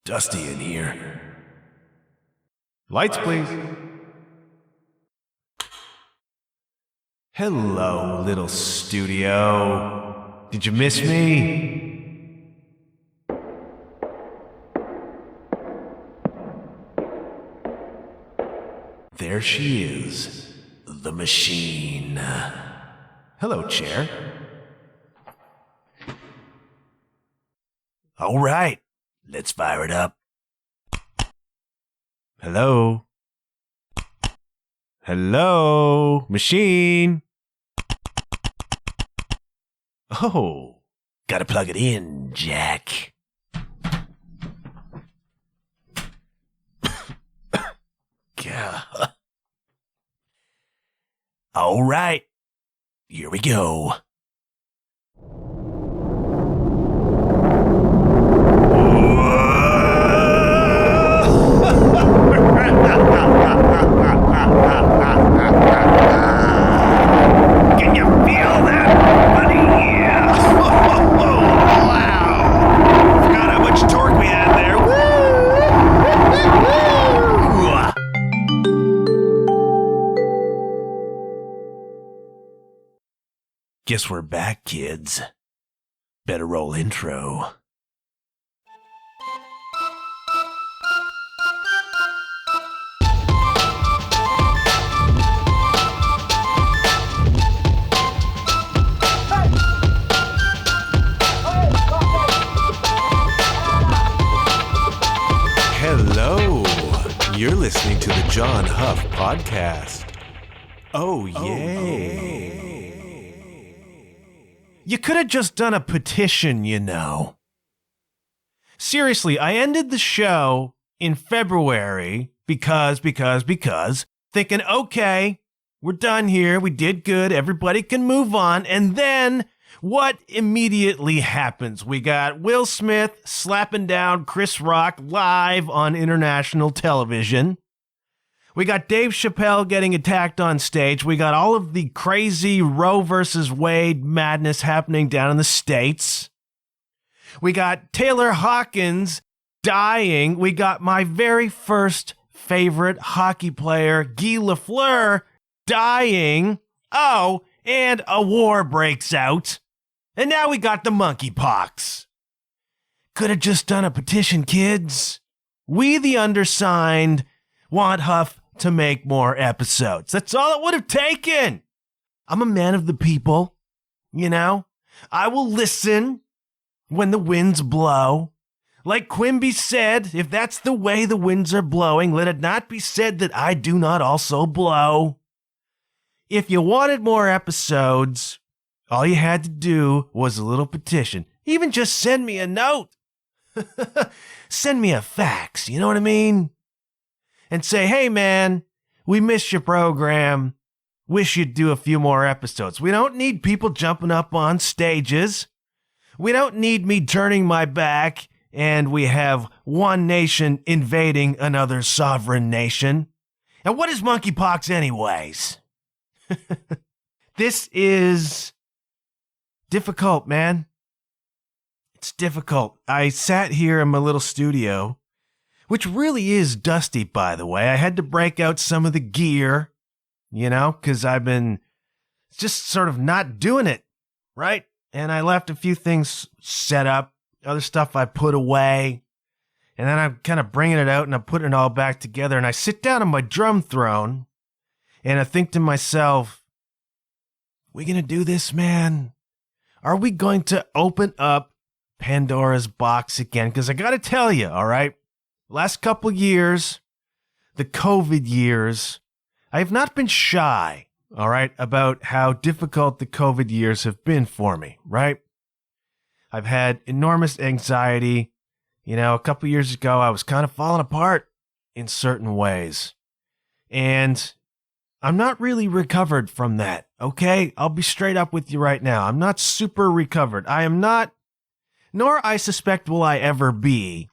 Dusty in here. Lights, please. Hello, little studio. Did you miss me? There she is, the machine. Hello, chair. All right, let's fire it up. Hello? Hello, machine? Oh, gotta plug it in, Jack. God. All right, here we go. Can you feel that, buddy? Yeah. Wow. Forgot how much torque we had there. Woo! Guess we're back, kids. Better roll intro. Hello, you're listening to the John Huff Podcast. Oh, yay. You could have just done a petition, you know. Seriously, I ended the show in February because, thinking, okay, we're done here, we did good, everybody can move on, and then what immediately happens? We got Will Smith slapping down Chris Rock live on international television. We got Dave Chappelle getting attacked on stage. We got all of the crazy Roe versus Wade madness happening down in the States. We got Taylor Hawkins dying. We got my very first favorite hockey player, Guy Lafleur, dying. Oh, and a war breaks out. And now we got the monkeypox. Could have just done a petition, kids. We, the undersigned, want Huff to make more episodes. That's all it would have taken. I'm a man of the people, you know? I will listen when the winds blow. Like Quimby said, if that's the way the winds are blowing, let it not be said that I do not also blow. If you wanted more episodes, all you had to do was a little petition. Even just send me a note. Send me a fax, you know what I mean? And say, hey man, we missed your program. Wish you'd do a few more episodes. We don't need people jumping up on stages. We don't need me turning my back and we have one nation invading another sovereign nation. And what is monkeypox anyways? This is difficult, man. It's difficult. I sat here in my little studio, which really is dusty, by the way. I had to break out some of the gear, you know, because I've been just sort of not doing it, right? And I left a few things set up, other stuff I put away, and then I'm kind of bringing it out and I'm putting it all back together. And I sit down on my drum throne and I think to myself, we gonna do this, man? Are we going to open up Pandora's box again? Because I got to tell you, all right, last couple years, the COVID years, I have not been shy, all right, about how difficult the COVID years have been for me, right? I've had enormous anxiety. You know, a couple years ago, I was kind of falling apart in certain ways. And I'm not really recovered from that, okay? I'll be straight up with you right now. I'm not super recovered. I am not, nor I suspect will I ever be,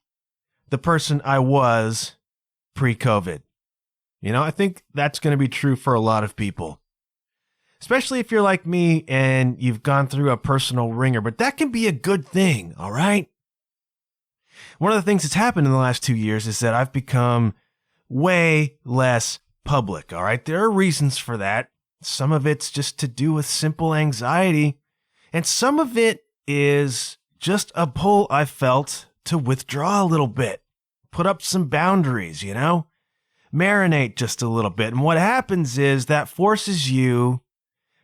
the person I was pre-COVID. You know, I think that's going to be true for a lot of people. Especially if you're like me and you've gone through a personal ringer. But that can be a good thing, all right? One of the things that's happened in the last 2 years is that I've become way less public, all right? There are reasons for that. Some of it's just to do with simple anxiety, and some of it is just a pull I felt to withdraw a little bit, put up some boundaries, marinate just a little bit. And what happens is that forces you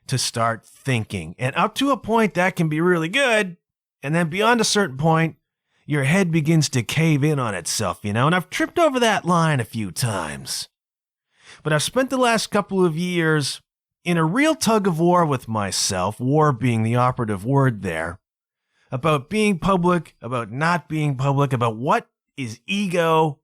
to start thinking. And up to a point, that can be really good. And then beyond a certain point, your head begins to cave in on itself, and I've tripped over that line a few times. But I've spent the last couple of years in a real tug of war with myself, war being the operative word there, about being public, about not being public, about what is ego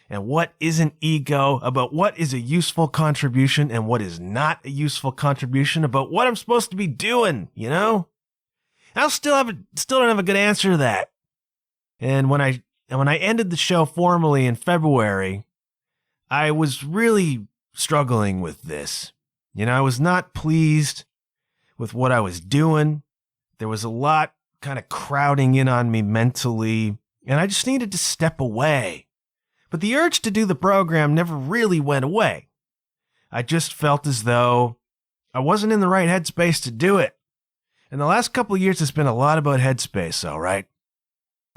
and what isn't ego, about what is a useful contribution and what is not a useful contribution, about what I'm supposed to be doing, I still don't have a good answer to that. And when I ended the show formally in February, I was really struggling with this. I was not pleased with what I was doing. There was a lot kind of crowding in on me mentally, and I just needed to step away. But the urge to do the program never really went away. I just felt as though I wasn't in the right headspace to do it. And the last couple of years, it's been a lot about headspace, all right?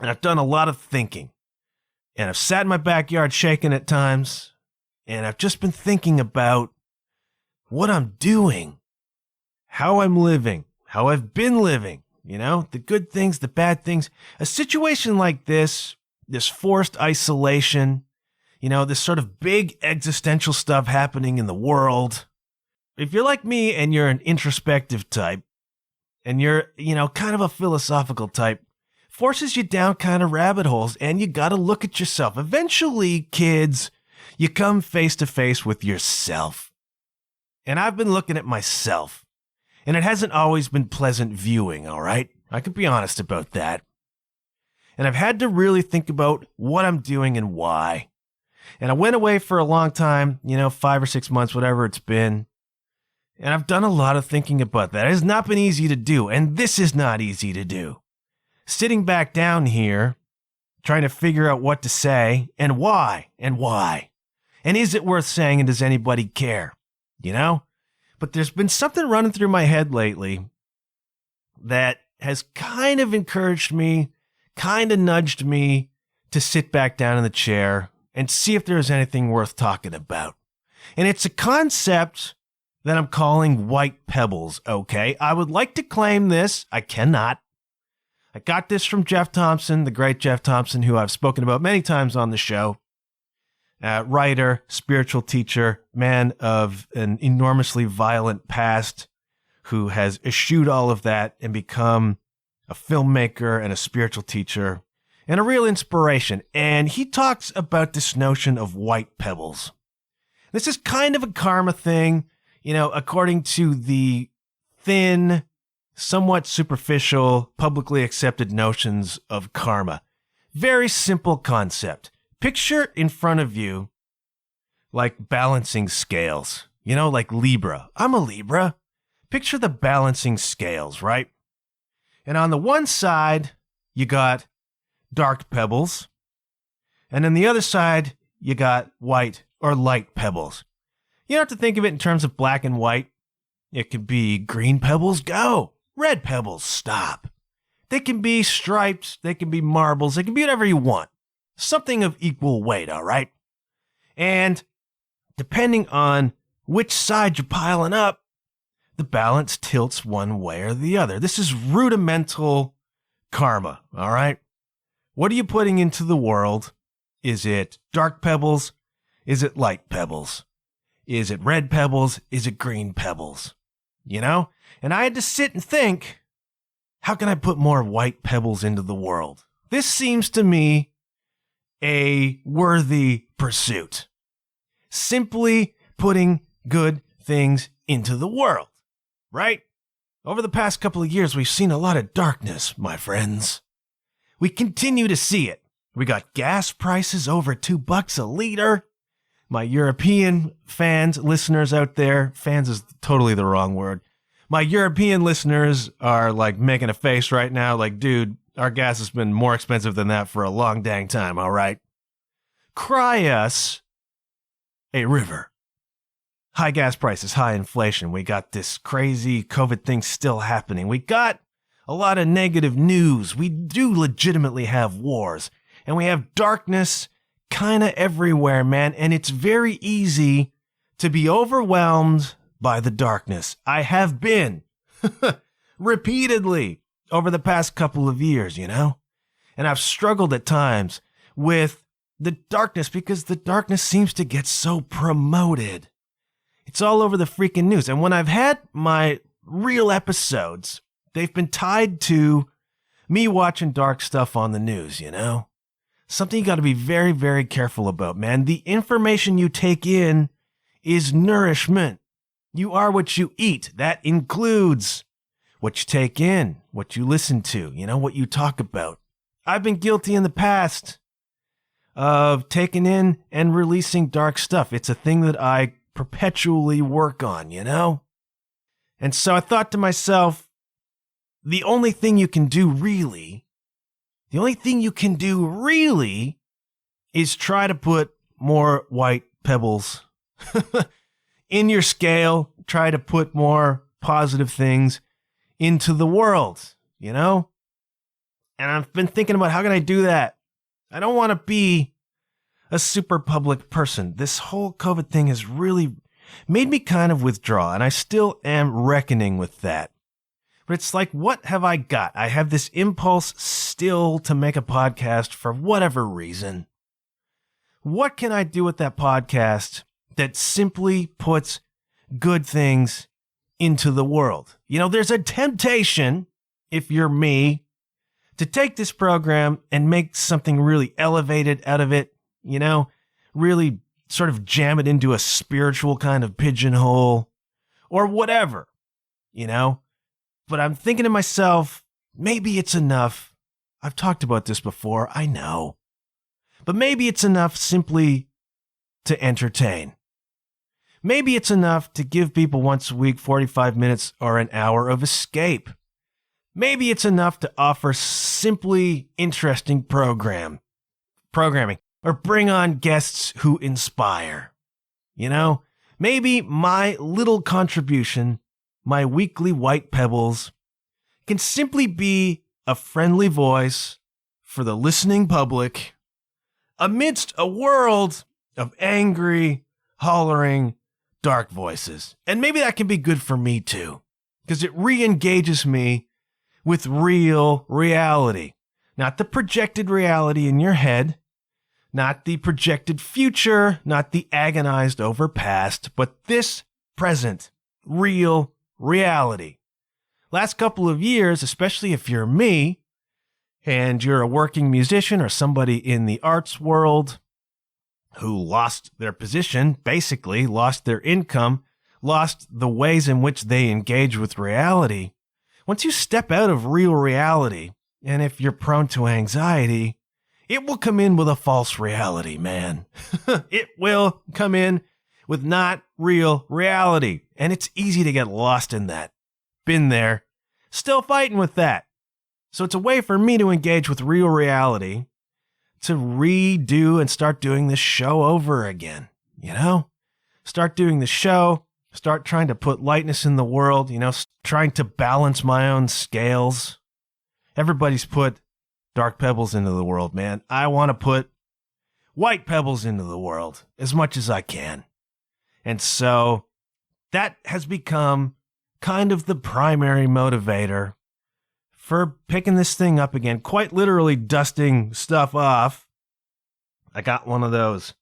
And I've done a lot of thinking. And I've sat in my backyard shaking at times. And I've just been thinking about what I'm doing, how I'm living, how I've been living, the good things, the bad things. A situation like this forced isolation, this sort of big existential stuff happening in the world. If you're like me and you're an introspective type, and you're, kind of a philosophical type, forces you down kind of rabbit holes, and you got to look at yourself. Eventually, kids, you come face to face with yourself. And I've been looking at myself, and it hasn't always been pleasant viewing, all right? I could be honest about that. And I've had to really think about what I'm doing and why. And I went away for a long time, 5 or 6 months, whatever it's been. And I've done a lot of thinking about that. It has not been easy to do, and this is not easy to do. Sitting back down here, trying to figure out what to say, and why, and is it worth saying, and does anybody care, But there's been something running through my head lately that has kind of encouraged me, kind of nudged me to sit back down in the chair and see if there's anything worth talking about. And it's a concept that I'm calling white pebbles, okay? I would like to claim this. I cannot. I got this from Jeff Thompson, the great Jeff Thompson, who I've spoken about many times on the show. Writer, spiritual teacher, man of an enormously violent past who has eschewed all of that and become a filmmaker and a spiritual teacher and a real inspiration. And he talks about this notion of white pebbles. This is kind of a karma thing, according to the thin, somewhat superficial, publicly accepted notions of karma. Very simple concept. Picture in front of you like balancing scales, like Libra. I'm a Libra. Picture the balancing scales, right? And on the one side, you got dark pebbles. And on the other side, you got white or light pebbles. You don't have to think of it in terms of black and white. It could be green pebbles, go. Red pebbles, stop. They can be stripes, they can be marbles, they can be whatever you want. Something of equal weight, all right? And depending on which side you're piling up, the balance tilts one way or the other. This is rudimental karma, all right? What are you putting into the world? Is it dark pebbles? Is it light pebbles? Is it red pebbles? Is it green pebbles? And I had to sit and think, how can I put more white pebbles into the world? This seems to me a worthy pursuit. Simply putting good things into the world, right? Over the past couple of years, we've seen a lot of darkness, my friends. We continue to see it. We got gas prices over $2 a liter. My European fans, listeners out there, fans is totally the wrong word. My European listeners are like making a face right now like, dude, Our gas has been more expensive than that for a long dang time, all right? Cry us a river. High gas prices, high inflation. We got this crazy COVID thing still happening. We got a lot of negative news. We do legitimately have wars. And we have darkness kind of everywhere, man. And it's very easy to be overwhelmed by the darkness. I have been repeatedly over the past couple of years, And I've struggled at times with the darkness because the darkness seems to get so promoted. It's all over the freaking news. And when I've had my real episodes, they've been tied to me watching dark stuff on the news, Something you got to be very, very careful about, man. The information you take in is nourishment. You are what you eat. That includes what you take in, what you listen to, what you talk about. I've been guilty in the past of taking in and releasing dark stuff. It's a thing that I perpetually work on, And so I thought to myself, the only thing you can do really is try to put more white pebbles in your scale, try to put more positive things into the world, And I've been thinking about how can I do that? I don't want to be a super public person. This whole COVID thing has really made me kind of withdraw, and I still am reckoning with that. But it's like, what have I got? I have this impulse still to make a podcast for whatever reason. What can I do with that podcast that simply puts good things into the world? There's a temptation, if you're me, to take this program and make something really elevated out of it, really sort of jam it into a spiritual kind of pigeonhole or whatever, But I'm thinking to myself, maybe it's enough. I've talked about this before, I know. But maybe it's enough simply to entertain. Maybe it's enough to give people once a week 45 minutes or an hour of escape. Maybe it's enough to offer simply interesting programming or bring on guests who inspire. Maybe my little contribution, my weekly white pebbles, can simply be a friendly voice for the listening public amidst a world of angry, hollering, dark voices. And maybe that can be good for me too, because it re-engages me with real reality. Not the projected reality in your head, not the projected future, not the agonized over past, but this present, real reality. Last couple of years, especially if you're me, and you're a working musician or somebody in the arts world who lost their position, basically lost their income, lost the ways in which they engage with reality. Once you step out of real reality, and if you're prone to anxiety, it will come in with a false reality, man. It will come in with not real reality, and it's easy to get lost in that. Been there. Still fighting with that. So it's a way for me to engage with real reality, to redo and start doing this show over again, Start doing the show, start trying to put lightness in the world, trying to balance my own scales. Everybody's put dark pebbles into the world, man. I want to put white pebbles into the world as much as I can. And so that has become kind of the primary motivator for picking this thing up again, quite literally dusting stuff off. I got one of those,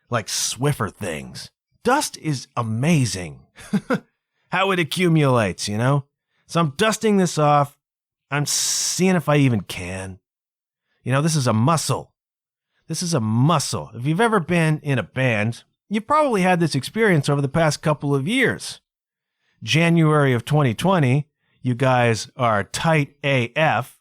like, Swiffer things. Dust is amazing. How it accumulates, So I'm dusting this off. I'm seeing if I even can. This is a muscle. This is a muscle. If you've ever been in a band, you've probably had this experience over the past couple of years. January of 2020, you guys are tight AF,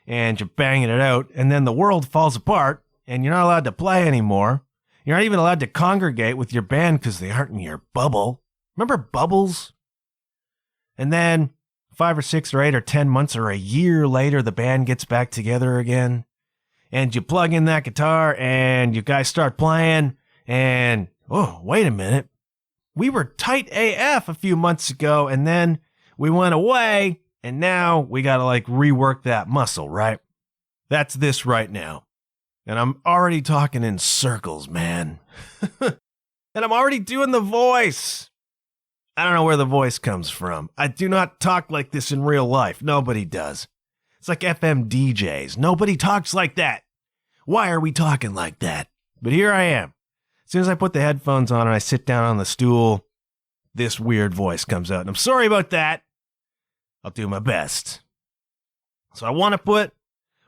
and you're banging it out, and then the world falls apart, and you're not allowed to play anymore. You're not even allowed to congregate with your band because they aren't in your bubble. Remember bubbles? And then 5 or 6 or 8 or 10 months or a year later, the band gets back together again. And you plug in that guitar and you guys start playing and, oh, wait a minute. We were tight AF a few months ago and then we went away and now we got to rework that muscle, right? That's this right now. And I'm already talking in circles, man. And I'm already doing the voice. I don't know where the voice comes from. I do not talk like this in real life. Nobody does. It's like FM DJs. Nobody talks like that. Why are we talking like that? But here I am. As soon as I put the headphones on and I sit down on the stool, this weird voice comes out. And I'm sorry about that. I'll do my best. So I want to put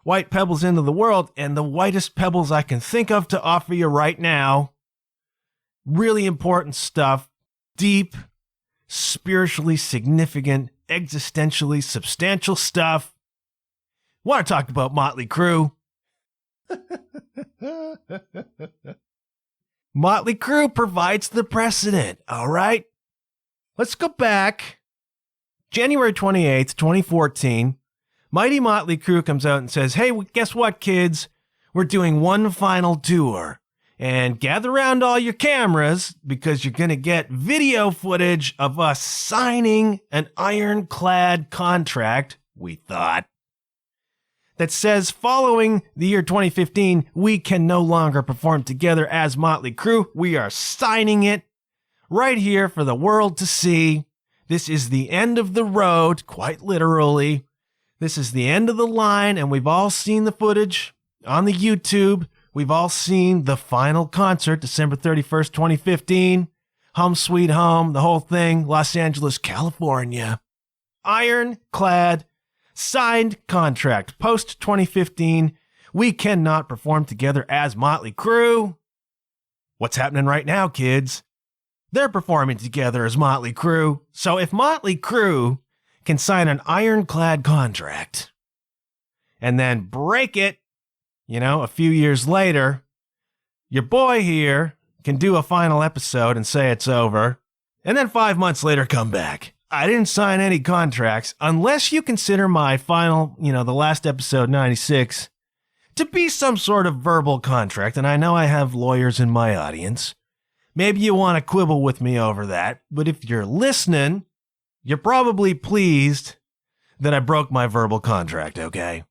white pebbles into the world, and the whitest pebbles I can think of to offer you right now. Really important stuff. Deep, spiritually significant, existentially substantial stuff. Want to talk about Motley Crue? Motley Crue provides the precedent, all right? Let's go back. January 28th, 2014, Mighty Motley Crue comes out and says, hey, guess what, kids? We're doing one final tour. And gather around all your cameras because you're going to get video footage of us signing an ironclad contract, we thought, that says following the year 2015, we can no longer perform together as Motley Crue. We are signing it right here for the world to see. This is the end of the road, quite literally. This is the end of the line, and we've all seen the footage on the YouTube. We've all seen the final concert, December 31st, 2015. Home Sweet Home, the whole thing, Los Angeles, California. Ironclad, signed contract, post-2015. We cannot perform together as Motley Crue. What's happening right now, kids? They're performing together as Motley Crue. So if Motley Crue can sign an ironclad contract and then break it, a few years later, your boy here can do a final episode and say it's over, and then 5 months later come back. I didn't sign any contracts unless you consider my final, the last episode, 96, to be some sort of verbal contract, and I know I have lawyers in my audience. Maybe you want to quibble with me over that, but if you're listening, you're probably pleased that I broke my verbal contract, okay?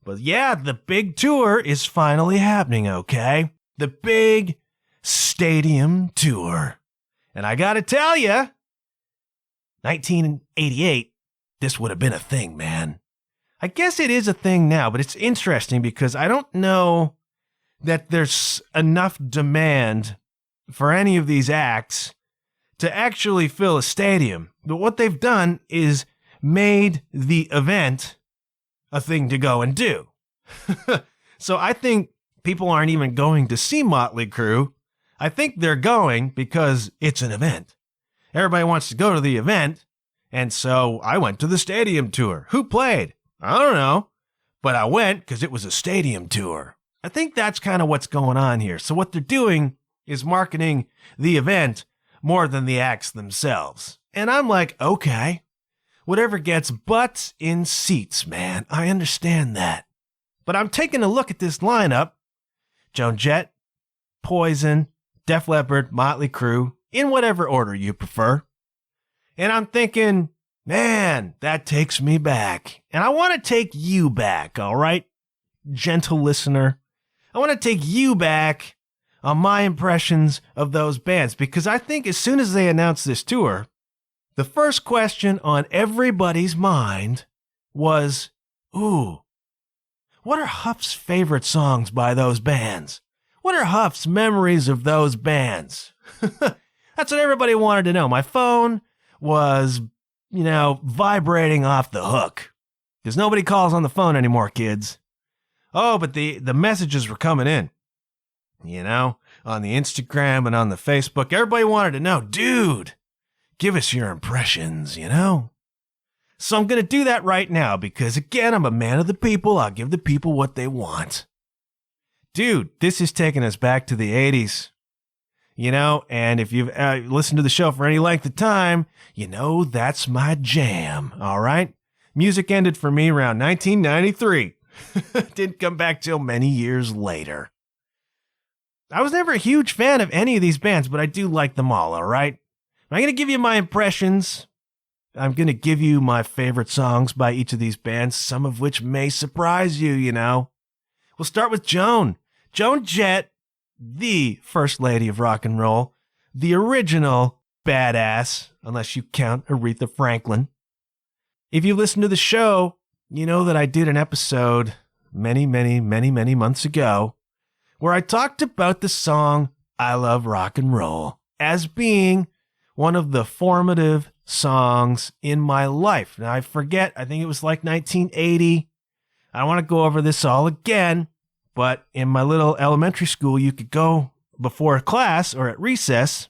But yeah, the big tour is finally happening, okay? The big stadium tour. And I gotta tell you, 1988, this would have been a thing, man. I guess it is a thing now, but it's interesting because I don't know that there's enough demand for any of these acts to actually fill a stadium. But what they've done is made the event a thing to go and do. So I think people aren't even going to see Motley Crue. I think they're going because it's an event. Everybody wants to go to the event, and so I went to the stadium tour. Who played? I don't know, but I went because it was a stadium tour. I think that's kind of what's going on here. So what they're doing is marketing the event more than the acts themselves. And I'm like, okay, whatever gets butts in seats, man. I understand that. But I'm taking a look at this lineup. Joan Jett, Poison, Def Leppard, Motley Crue, in whatever order you prefer. And I'm thinking, man, that takes me back. And I want to take you back, all right? Gentle listener. I want to take you back on my impressions of those bands, because I think as soon as they announced this tour, the first question on everybody's mind was, ooh, what are Huff's favorite songs by those bands? What are Huff's memories of those bands? That's what everybody wanted to know. My phone was, vibrating off the hook. Because nobody calls on the phone anymore, kids. Oh, but the messages were coming in. On the Instagram and on the Facebook. Everybody wanted to know, dude, give us your impressions, So I'm going to do that right now because, again, I'm a man of the people. I'll give the people what they want. Dude, this is taking us back to the 80s. And if you've listened to the show for any length of time, that's my jam, all right? Music ended for me around 1993. Didn't come back till many years later. I was never a huge fan of any of these bands, but I do like them all right? I'm going to give you my impressions. I'm going to give you my favorite songs by each of these bands, some of which may surprise you, you know. We'll start with Joan. Joan Jett, the first lady of rock and roll, the original badass, unless you count Aretha Franklin. If you listen to the show, you know that I did an episode many months ago where I talked about the song I Love Rock and Roll as being one of the formative songs in my life. Now, I forget, I think it was like 1980. I don't want to go over this all again, but in my little elementary school, you could go before class or at recess.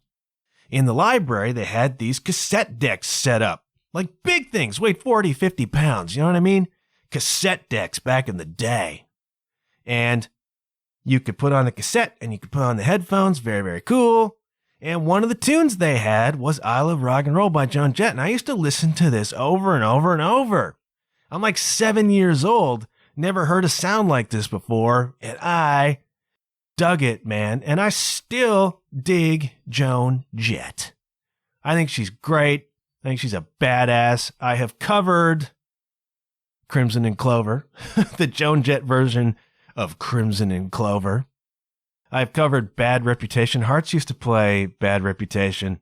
In the library, they had these cassette decks set up. Like big things, weighed 40, 50 pounds, you know what I mean? Cassette decks back in the day. And you could put on the cassette and you could put on the headphones, very cool. And one of the tunes they had was I Love Rock and Roll by Joan Jett. And I used to listen to this over and over and over. I'm like 7 years old, never heard a sound like this before, and I dug it, man. And I still dig Joan Jett. I think she's great. I think she's a badass. I have covered Crimson and Clover, the Joan Jett version of Crimson and Clover. I've covered Bad Reputation. Hearts used to play Bad Reputation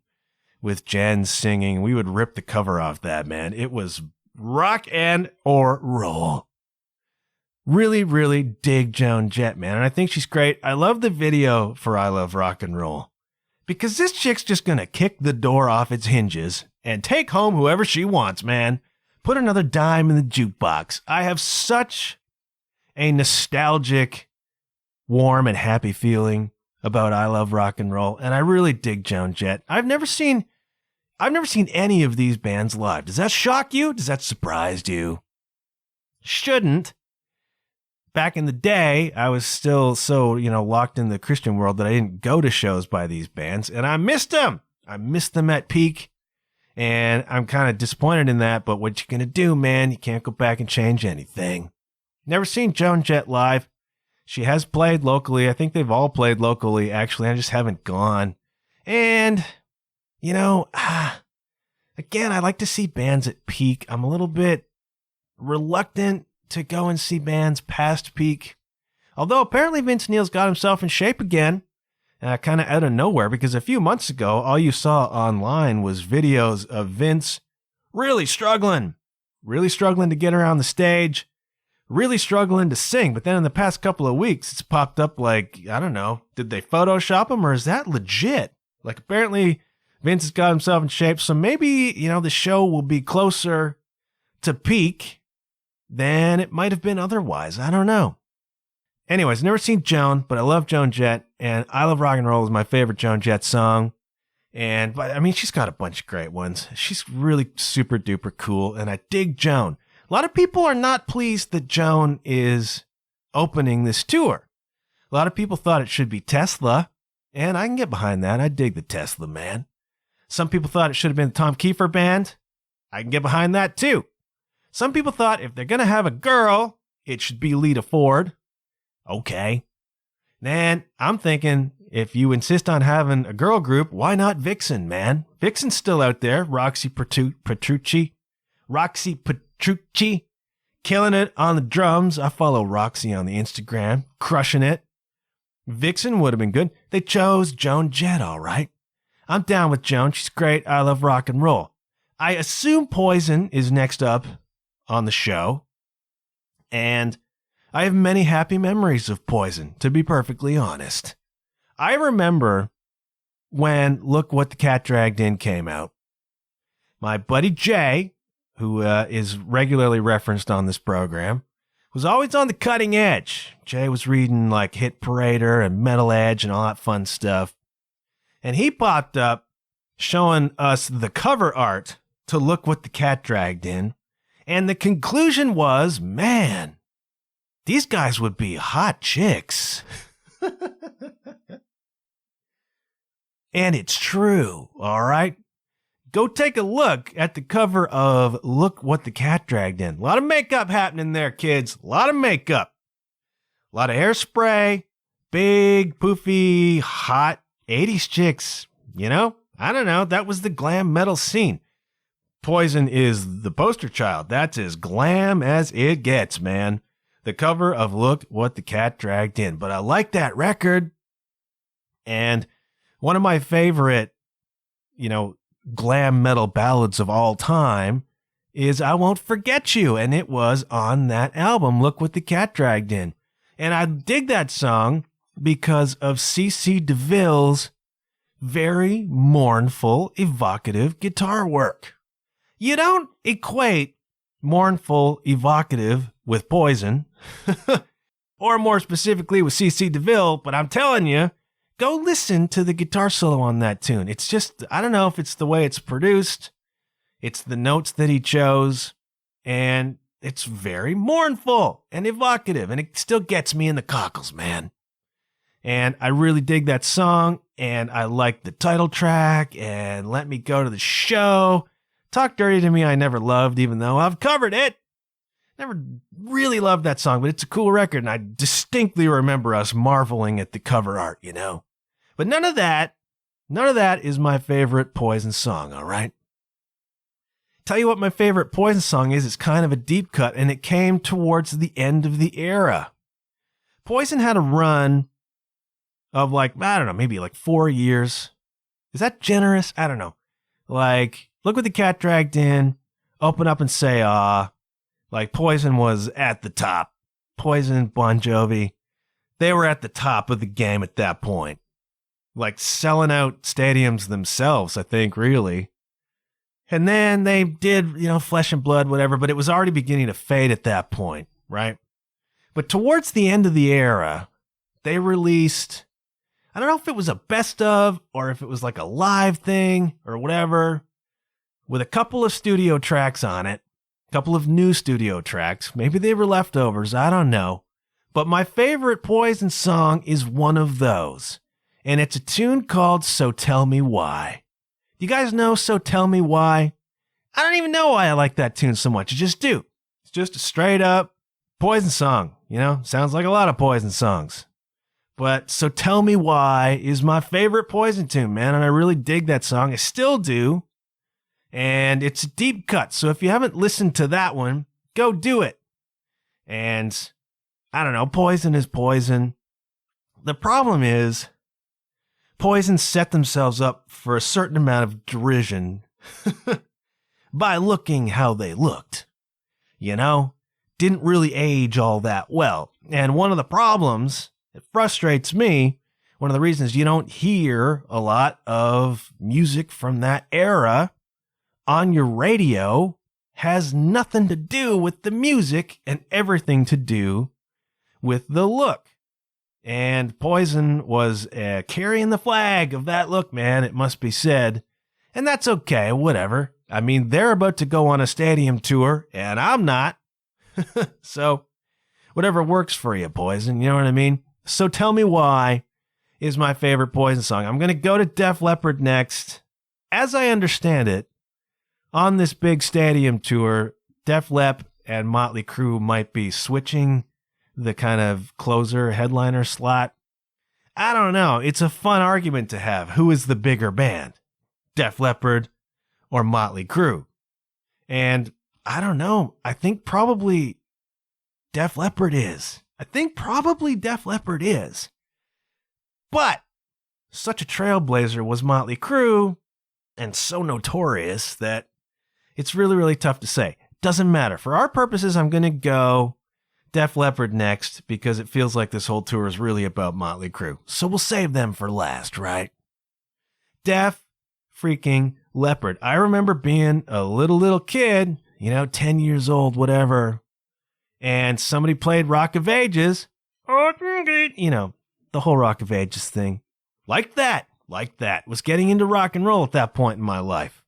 with Jen singing. We would rip the cover off that, man. It was rock and or roll. Really dig Joan Jett, man. And I think she's great. I love the video for I Love Rock and Roll because this chick's just going to kick the door off its hinges and take home whoever she wants, man. Put another dime in the jukebox. I have such a nostalgic, warm, and happy feeling about I Love Rock and Roll, and I really dig Joan Jett. I've never seen any of these bands live. Does that shock you? Does that surprise you? Shouldn't. Back in the day, I was still so, locked in the Christian world that I didn't go to shows by these bands, and I missed them. I missed them at peak. And I'm kind of disappointed in that, but what you gonna do, man? You can't go back and change anything. Never seen Joan Jett live. She has played locally. I think they've all played locally, actually. I just haven't gone. And, again, I like to see bands at peak. I'm a little bit reluctant to go and see bands past peak. Although apparently Vince Neil's got himself in shape again. Kind of out of nowhere, because a few months ago, all you saw online was videos of Vince really struggling to get around the stage, really struggling to sing. But then in the past couple of weeks, it's popped up like, I don't know, did they Photoshop him or is that legit? Like apparently Vince has got himself in shape. So maybe, the show will be closer to peak than it might have been otherwise. I don't know. Anyways, never seen Joan, but I love Joan Jett, and I Love Rock and Roll is my favorite Joan Jett song. But she's got a bunch of great ones. She's really super duper cool, and I dig Joan. A lot of people are not pleased that Joan is opening this tour. A lot of people thought it should be Tesla, and I can get behind that. I dig the Tesla, man. Some people thought it should have been the Tom Kiefer Band. I can get behind that, too. Some people thought if they're going to have a girl, it should be Lita Ford. Okay. Man, I'm thinking if you insist on having a girl group, why not Vixen, man? Vixen's still out there. Roxy Petrucci, killing it on the drums. I follow Roxy on the Instagram, crushing it. Vixen would have been good. They chose Joan Jett, all right. I'm down with Joan. She's great. I love rock and roll. I assume Poison is next up on the show. And I have many happy memories of Poison, to be perfectly honest. I remember when Look What the Cat Dragged In came out. My buddy Jay, who is regularly referenced on this program, was always on the cutting edge. Jay was reading like Hit Parader and Metal Edge and all that fun stuff. And he popped up showing us the cover art to Look What the Cat Dragged In. And the conclusion was, man, these guys would be hot chicks. And it's true, all right? go take a look at the cover of Look What the Cat Dragged In. A lot of makeup happening there, kids. A lot of makeup. A lot of hairspray. Big, poofy, hot 80s chicks. You know? I don't know. That was the glam metal scene. Poison is the poster child. That's as glam as it gets, man. The cover of Look What the Cat Dragged In. But I like that record. And one of my favorite, glam metal ballads of all time is I Won't Forget You. And it was on that album, Look What the Cat Dragged In. And I dig that song because of C.C. DeVille's very mournful, evocative guitar work. You don't equate mournful, evocative with Poison, or more specifically with C.C. DeVille, but I'm telling you, go listen to the guitar solo on that tune. It's just, I don't know if it's the way it's produced, it's the notes that he chose, and it's very mournful and evocative, and it still gets me in the cockles, man. And I really dig that song, and I like the title track, and Let Me Go to the Show. Talk Dirty to Me I never loved, even though I've covered it. Never really loved that song, but it's a cool record, and I distinctly remember us marveling at the cover art, But none of that is my favorite Poison song, all right? Tell you what my favorite Poison song is. It's kind of a deep cut, and it came towards the end of the era. Poison had a run of maybe 4 years. Is that generous? I don't know. Look What the Cat Dragged In, Open Up and Say Ah. Poison was at the top. Poison, Bon Jovi, they were at the top of the game at that point. Selling out stadiums themselves, I think, really. And then they did, Flesh and Blood, whatever, but it was already beginning to fade at that point, right? But towards the end of the era, they released, I don't know if it was a best of or if it was a live thing or whatever, with a couple of studio tracks on it, a couple of new studio tracks. Maybe they were leftovers, I don't know. But my favorite Poison song is one of those, and it's a tune called So Tell Me Why. You guys know So Tell Me Why? I don't even know why I like that tune so much. I just do. It's just a straight up Poison song, Sounds like a lot of Poison songs. But So Tell Me Why is my favorite Poison tune, man, and I really dig that song. I still do. And it's a deep cut, so if you haven't listened to that one, go do it. And I don't know, Poison is Poison. The problem is, Poison set themselves up for a certain amount of derision by looking how they looked. Didn't really age all that well. And one of the problems that frustrates me, one of the reasons you don't hear a lot of music from that era on your radio has nothing to do with the music and everything to do with the look. And Poison was carrying the flag of that look, man, it must be said. And that's okay, whatever. I mean, they're about to go on a stadium tour, and I'm not. So, whatever works for you, Poison, you know what I mean? So Tell Me Why is my favorite Poison song. I'm going to go to Def Leppard next. As I understand it, on this big stadium tour, Def Lepp and Motley Crue might be switching the kind of closer headliner slot. I don't know. It's a fun argument to have. Who is the bigger band? Def Leppard or Motley Crue? And I don't know. I think probably Def Leppard is. But such a trailblazer was Motley Crue, and so notorious that it's really, really tough to say. Doesn't matter. For our purposes, I'm going to go Def Leppard next because it feels like this whole tour is really about Motley Crue. So we'll save them for last, right? Def freaking Leppard. I remember being a little kid, 10 years old, whatever, and somebody played Rock of Ages. The whole Rock of Ages thing. Like that. Was getting into rock and roll at that point in my life.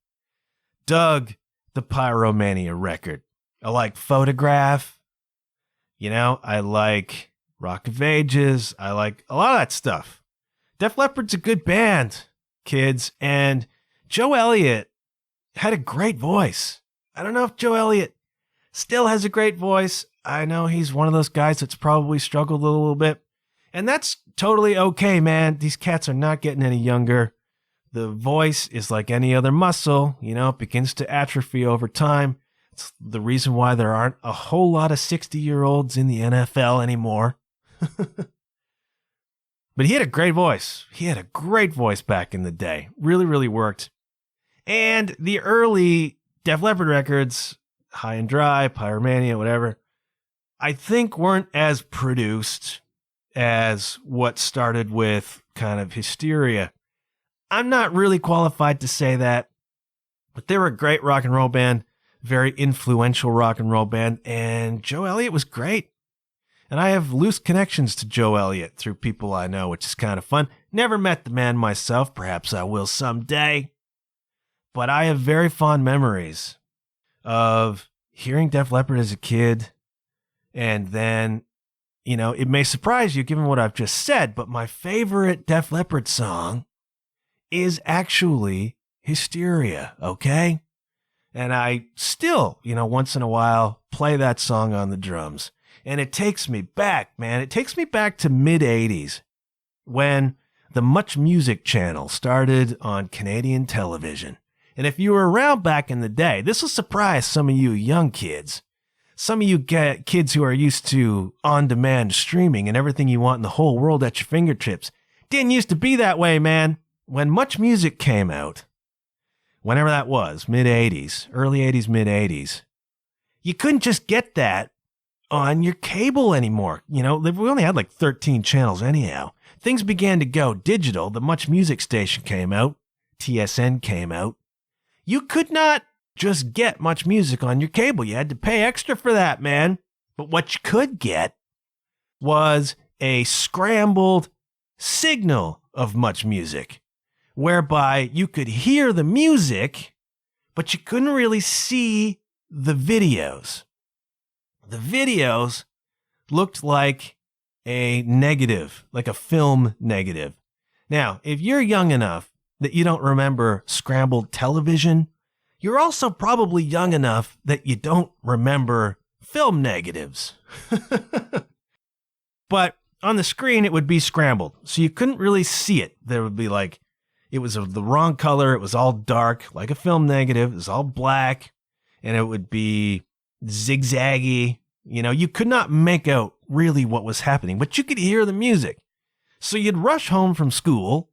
Dug the Pyromania record. I like Photograph. I like Rock of Ages. I like a lot of that stuff. Def Leppard's a good band, kids. And Joe Elliott had a great voice. I don't know if Joe Elliott still has a great voice. I know he's one of those guys that's probably struggled a little bit. And that's totally okay, man. These cats are not getting any younger. The voice is like any other muscle, it begins to atrophy over time. It's the reason why there aren't a whole lot of 60-year-olds in the NFL anymore. But he had a great voice. He had a great voice back in the day. Really, really worked. And the early Def Leppard records, High and Dry, Pyromania, whatever, I think weren't as produced as what started with kind of Hysteria. I'm not really qualified to say that, but they were a great rock and roll band, very influential rock and roll band, and Joe Elliott was great. And I have loose connections to Joe Elliott through people I know, which is kind of fun. Never met the man myself. Perhaps I will someday. But I have very fond memories of hearing Def Leppard as a kid. And then, it may surprise you given what I've just said, but my favorite Def Leppard song is actually Hysteria, okay? And I still, once in a while, play that song on the drums. And it takes me back, man. It takes me back to mid-'80s when the Much Music channel started on Canadian television. And if you were around back in the day, this will surprise some of you young kids. Some of you kids who are used to on-demand streaming and everything you want in the whole world at your fingertips. Didn't used to be that way, man. When Much Music came out, whenever that was, mid-'80s, early '80s, mid-'80s, you couldn't just get that on your cable anymore. We only had like 13 channels anyhow. Things began to go digital. The Much Music station came out. TSN came out. You could not just get Much Music on your cable. You had to pay extra for that, man. But what you could get was a scrambled signal of Much Music, whereby you could hear the music, but you couldn't really see the videos. The videos looked like a negative, like a film negative. Now, if you're young enough that you don't remember scrambled television, you're also probably young enough that you don't remember film negatives. But on the screen, it would be scrambled, so you couldn't really see it. There would be like, it was of the wrong color. It was all dark, like a film negative. It was all black, and it would be zigzaggy. You could not make out really what was happening, but you could hear the music. So you'd rush home from school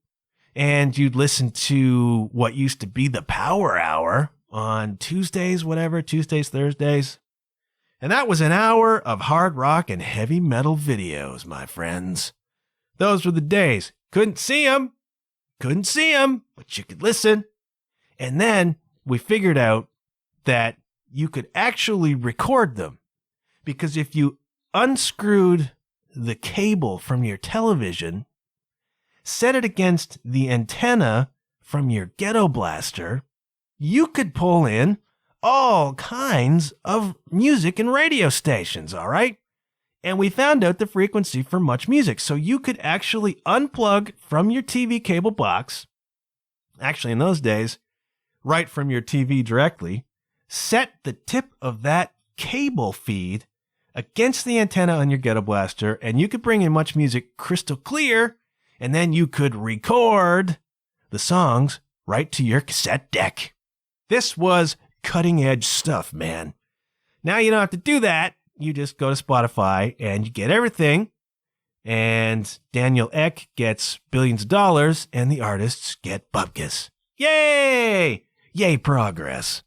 and you'd listen to what used to be the Power Hour on Tuesdays, Thursdays. And that was an hour of hard rock and heavy metal videos, my friends. Those were the days. Couldn't see them, but you could listen. And then we figured out that you could actually record them, because if you unscrewed the cable from your television, set it against the antenna from your ghetto blaster, you could pull in all kinds of music and radio stations, all right? And we found out the frequency for Much Music. So you could actually unplug from your TV cable box, actually in those days, right from your TV directly, set the tip of that cable feed against the antenna on your ghetto blaster, and you could bring in Much Music crystal clear, and then you could record the songs right to your cassette deck. This was cutting edge stuff, man. Now you don't have to do that. You just go to Spotify and you get everything. And Daniel Ek gets billions of dollars and the artists get bupkis. Yay! Yay, progress.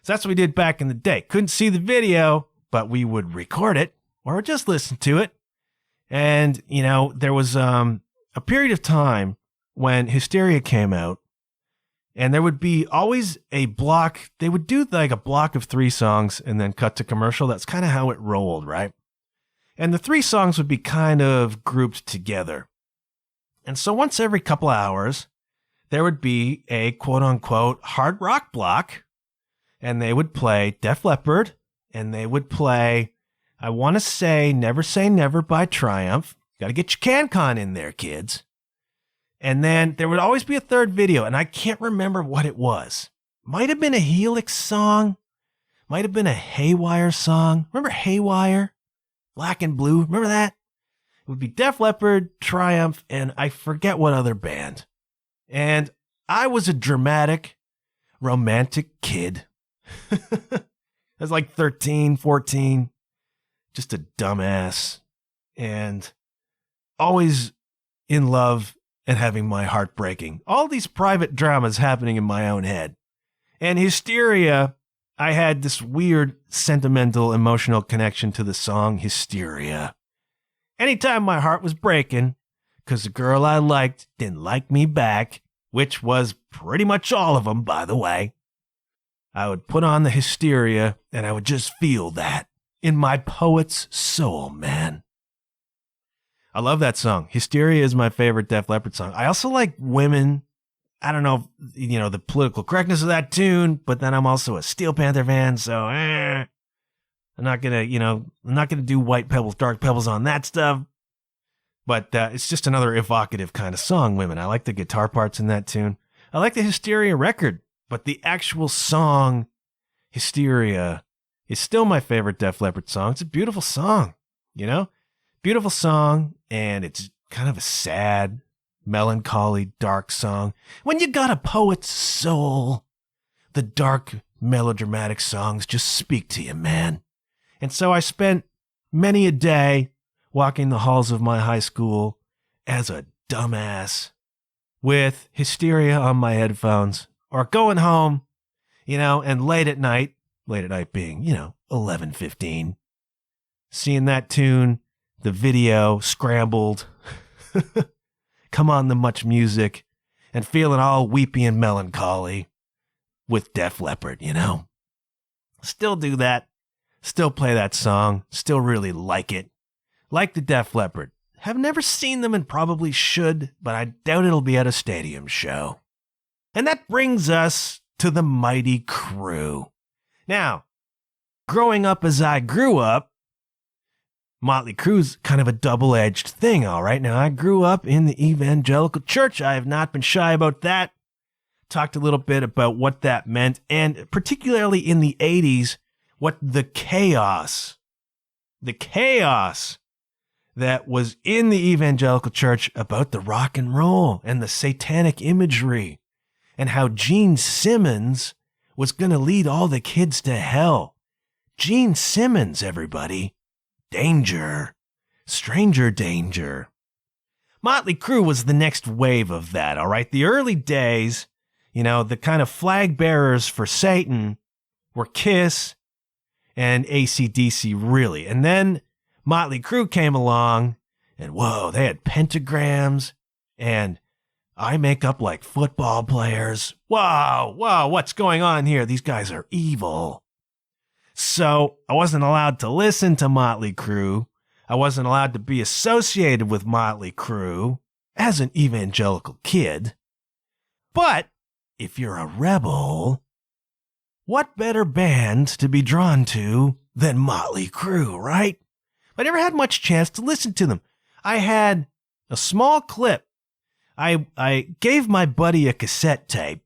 So that's what we did back in the day. Couldn't see the video, but we would record it or just listen to it. And, there was a period of time when Hysteria came out, and there would be always a block. They would do like a block of 3 songs and then cut to commercial. That's kind of how it rolled, right? And the 3 songs would be kind of grouped together. And so once every couple hours, there would be a quote-unquote hard rock block, and they would play Def Leppard, and they would play, I want to say Never by Triumph. Got to get your CanCon in there, kids. And then there would always be a third video, and I can't remember what it was. might have been a Helix song, might have been a Haywire song. Remember Haywire? Black and Blue, remember that? It would be Def Leppard, Triumph, and I forget what other band. And I was a dramatic, romantic kid. I was like 13, 14, just a dumbass, and always in love and having my heart breaking. All these private dramas happening in my own head. And Hysteria, I had this weird sentimental emotional connection to the song Hysteria. Anytime my heart was breaking, because the girl I liked didn't like me back, which was pretty much all of them, by the way, I would put on the Hysteria and I would just feel that in my poet's soul, man. I love that song. Hysteria is my favorite Def Leppard song. I also like Women. I don't know, the political correctness of that tune, but then I'm also a Steel Panther fan, so I'm not gonna do White Pebbles, Dark Pebbles on that stuff. But it's just another evocative kind of song, Women. I like the guitar parts in that tune. I like the Hysteria record, but the actual song, Hysteria, is still my favorite Def Leppard song. It's a beautiful song, Beautiful song, and it's kind of a sad, melancholy, dark song. When you got a poet's soul, the dark, melodramatic songs just speak to you, man. And so I spent many a day walking the halls of my high school as a dumbass with Hysteria on my headphones, or going home, and late at night being, 11:15, seeing that tune, the video, Scrambled, Come On the Much Music, and feeling all weepy and melancholy with Def Leppard, Still do that. Still play that song. Still really like it. Like the Def Leppard. Have never seen them and probably should, but I doubt it'll be at a stadium show. And that brings us to the Motley Crue. Now, growing up as I grew up, Motley Crue's kind of a double-edged thing, all right? Now, I grew up in the evangelical church. I have not been shy about that. Talked a little bit about what that meant, and particularly in the 80s, what the chaos that was in the evangelical church about the rock and roll and the satanic imagery, and how Gene Simmons was going to lead all the kids to hell. Gene Simmons, everybody. Danger. Stranger danger. Motley Crue was the next wave of that, all right? The early days, the kind of flag bearers for Satan were Kiss and AC/DC, really. And then Motley Crue came along, and whoa, they had pentagrams, and I make up like football players. Wow, what's going on here? These guys are evil. So I wasn't allowed to listen to Motley Crue. I wasn't allowed to be associated with Motley Crue as an evangelical kid. But if you're a rebel, what better band to be drawn to than Motley Crue, right? I never had much chance to listen to them. I had a small clip. I gave my buddy a cassette tape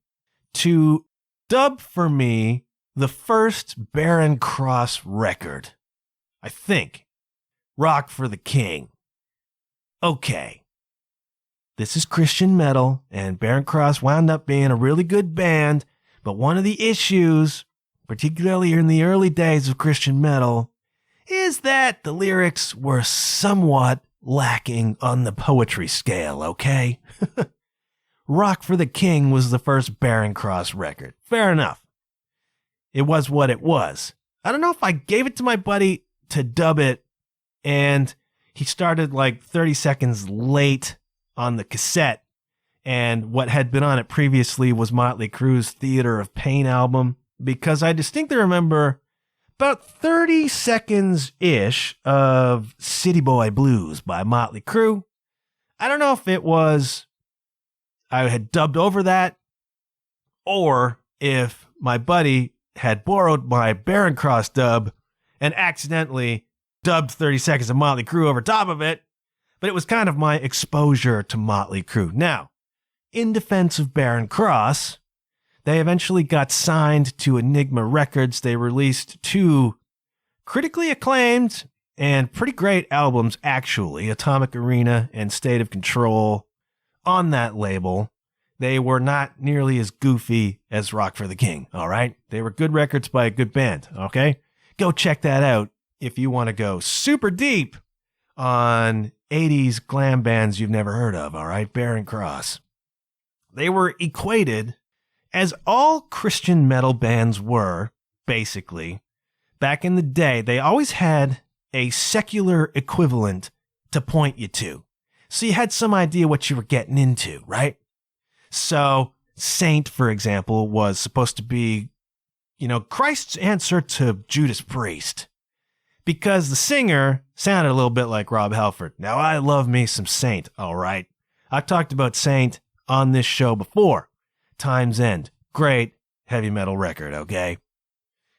to dub for me the first Barren Cross record. I think. Rock for the King. Okay. This is Christian metal, and Barren Cross wound up being a really good band, but one of the issues, particularly in the early days of Christian metal, is that the lyrics were somewhat lacking on the poetry scale, okay? Rock for the King was the first Barren Cross record. Fair enough. It was what it was. I don't know if I gave it to my buddy to dub it, and he started like 30 seconds late on the cassette, and what had been on it previously was Motley Crue's Theater of Pain album, because I distinctly remember about 30 seconds-ish of City Boy Blues by Motley Crue. I don't know if it was I had dubbed over that, or if my buddy had borrowed my Barren Cross dub and accidentally dubbed 30 seconds of Motley Crue over top of it, but it was kind of my exposure to Motley Crue. Now, in defense of Barren Cross, they eventually got signed to Enigma Records. They released 2 critically acclaimed and pretty great albums, actually, Atomic Arena and State of Control, on that label. They were not nearly as goofy as Rock for the King, all right? They were good records by a good band, okay? Go check that out if you want to go super deep on 80s glam bands you've never heard of, all right? Barren Cross. They were equated, as all Christian metal bands were, basically. Back in the day, they always had a secular equivalent to point you to. So you had some idea what you were getting into, right? So Saint, for example, was supposed to be, Christ's answer to Judas Priest. Because the singer sounded a little bit like Rob Halford. Now, I love me some Saint, all right? I've talked about Saint on this show before. Time's End. Great heavy metal record, okay?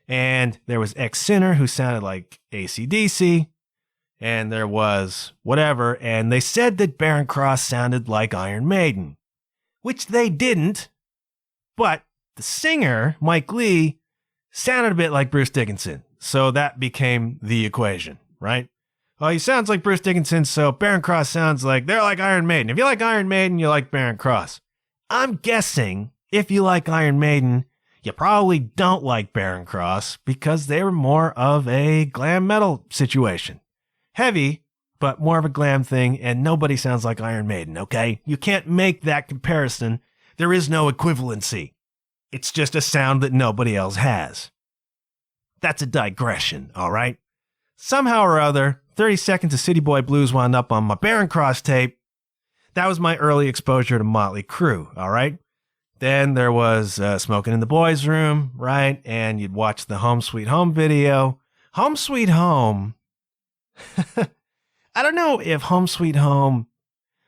And there was Ex-Sinner, who sounded like AC/DC, and there was whatever, and they said that Barren Cross sounded like Iron Maiden, which they didn't, but the singer, Mike Lee, sounded a bit like Bruce Dickinson, so that became the equation, right? Well, he sounds like Bruce Dickinson, so Barren Cross sounds like they're like Iron Maiden. If you like Iron Maiden, you like Barren Cross. I'm guessing if you like Iron Maiden, you probably don't like Barren Cross because they were more of a glam metal situation. Heavy, but more of a glam thing, and nobody sounds like Iron Maiden, okay? You can't make that comparison. There is no equivalency. It's just a sound that nobody else has. That's a digression, all right? Somehow or other, 30 Seconds of City Boy Blues wound up on my Barren Cross tape. That was my early exposure to Motley Crue, all right? Then there was Smoking in the Boys' Room, right? And you'd watch the Home Sweet Home video. Home Sweet Home. I don't know if Home Sweet Home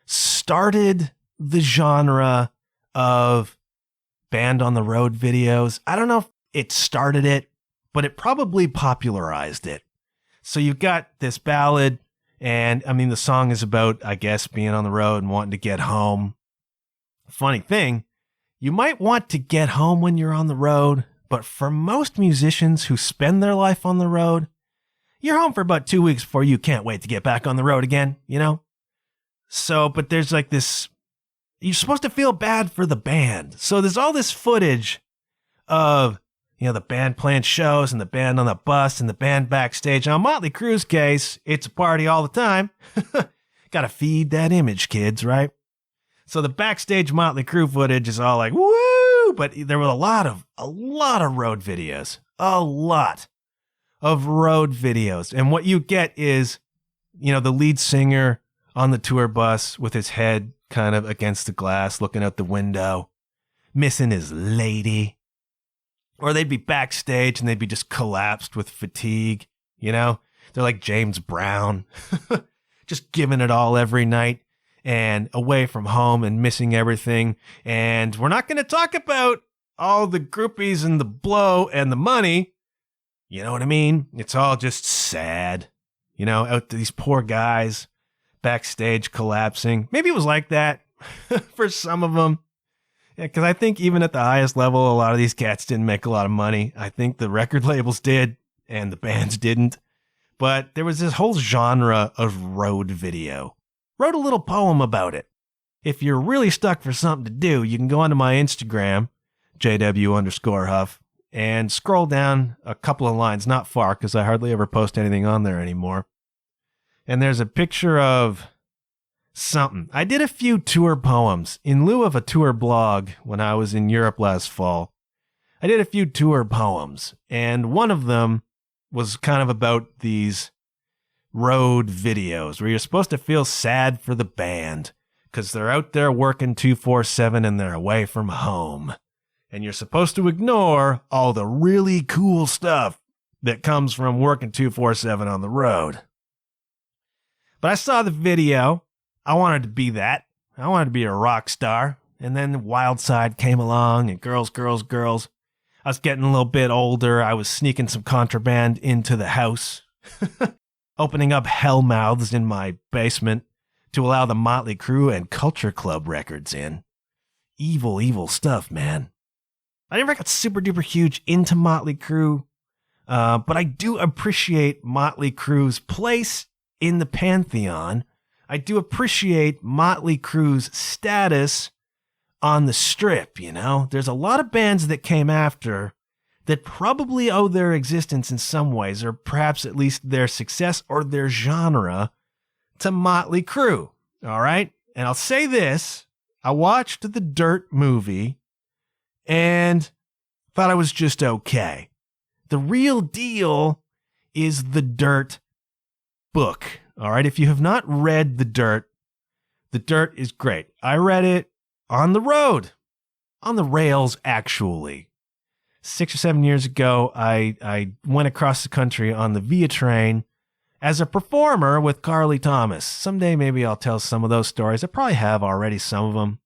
started the genre of band on the road videos. I don't know if it started it, but it probably popularized it. So you've got this ballad, and the song is about, I guess, being on the road and wanting to get home. Funny thing, you might want to get home when you're on the road, but for most musicians who spend their life on the road, you're home for about 2 weeks before you can't wait to get back on the road again, So, but there's like this, you're supposed to feel bad for the band. So there's all this footage of, the band playing shows and the band on the bus and the band backstage. Now, Motley Crue's case, it's a party all the time. Gotta feed that image, kids, right? So the backstage Motley Crue footage is all like, woo! But there were a lot of road videos. A lot of road videos. And what you get is, the lead singer on the tour bus with his head kind of against the glass, looking out the window, missing his lady. Or they'd be backstage and they'd be just collapsed with fatigue, They're like James Brown, just giving it all every night and away from home and missing everything. And we're not going to talk about all the groupies and the blow and the money. You know what I mean? It's all just sad, out to these poor guys backstage collapsing. Maybe it was like that for some of them. Yeah, because I think even at the highest level, a lot of these cats didn't make a lot of money. I think the record labels did, and the bands didn't. But there was this whole genre of road video. Wrote a little poem about it. If you're really stuck for something to do, you can go onto my Instagram, JW_Huff, and scroll down a couple of lines, not far, because I hardly ever post anything on there anymore. And there's a picture of something. I did a few tour poems in lieu of a tour blog when I was in Europe last fall. I did a few tour poems, and one of them was kind of about these road videos where you're supposed to feel sad for the band because they're out there working 24/7 and they're away from home. And you're supposed to ignore all the really cool stuff that comes from working 24/7 on the road. But I saw the video. I wanted to be that. I wanted to be a rock star. And then Wild Side came along and girls. I was getting a little bit older. I was sneaking some contraband into the house, opening up hell mouths in my basement to allow the Motley Crue and Culture Club records in. Evil, evil stuff, man. I never got super duper huge into Motley Crue, but I do appreciate Motley Crue's place in the pantheon. I do appreciate Motley Crue's status on the strip, you know? There's a lot of bands that came after that probably owe their existence in some ways, or perhaps at least their success or their genre, to Motley Crue, all right? And I'll say this, I watched the Dirt movie and thought it was just okay. The real deal is the Dirt book, all right? If you have not read the Dirt is great. I read it on the road, on the rails, actually. 6 or 7 years ago, I went across the country on the Via train as a performer with Carly Thomas. Someday maybe I'll tell some of those stories. I probably have already some of them.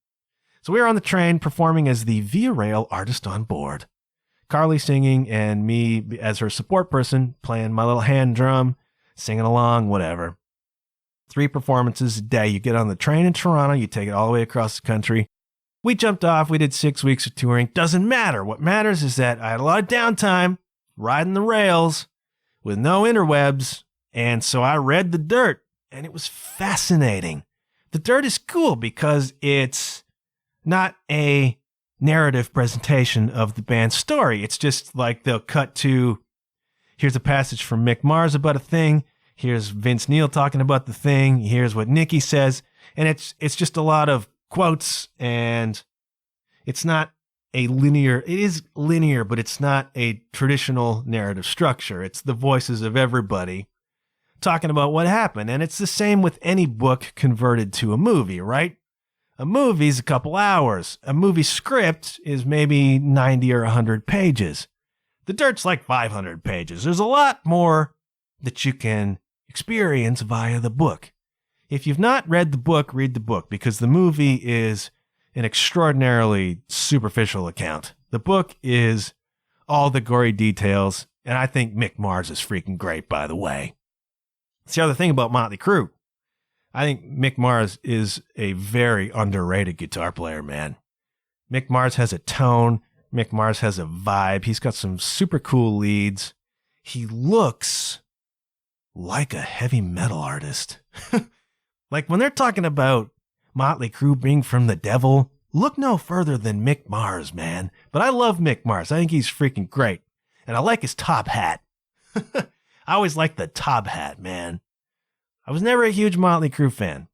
So we were on the train performing as the Via Rail artist on board. Carly singing and me as her support person playing my little hand drum, singing along, whatever. 3 performances a day. You get on the train in Toronto, you take it all the way across the country. We jumped off. We did 6 weeks of touring. Doesn't matter. What matters is that I had a lot of downtime riding the rails with no interwebs. And so I read the Dirt, and it was fascinating. The Dirt is cool because it's not a narrative presentation of the band's story. It's just like they'll cut to, here's a passage from Mick Mars about a thing. Here's Vince Neil talking about the thing. Here's what Nicky says. And it's just a lot of quotes, and it's not a linear, it is linear, but it's not a traditional narrative structure. It's the voices of everybody talking about what happened. And it's the same with any book converted to a movie, right? A movie's a couple hours. A movie script is maybe 90 or 100 pages. The Dirt's like 500 pages. There's a lot more that you can experience via the book. If you've not read the book, read the book, because the movie is an extraordinarily superficial account. The book is all the gory details, and I think Mick Mars is freaking great, by the way. That's the other thing about Motley Crue. I think Mick Mars is a very underrated guitar player, man. Mick Mars has a tone. Mick Mars has a vibe. He's got some super cool leads. He looks like a heavy metal artist. Like when they're talking about Motley Crue being from the devil, look no further than Mick Mars, man. But I love Mick Mars. I think he's freaking great. And I like his top hat. I always liked the top hat, man. I was never a huge Motley Crue fan.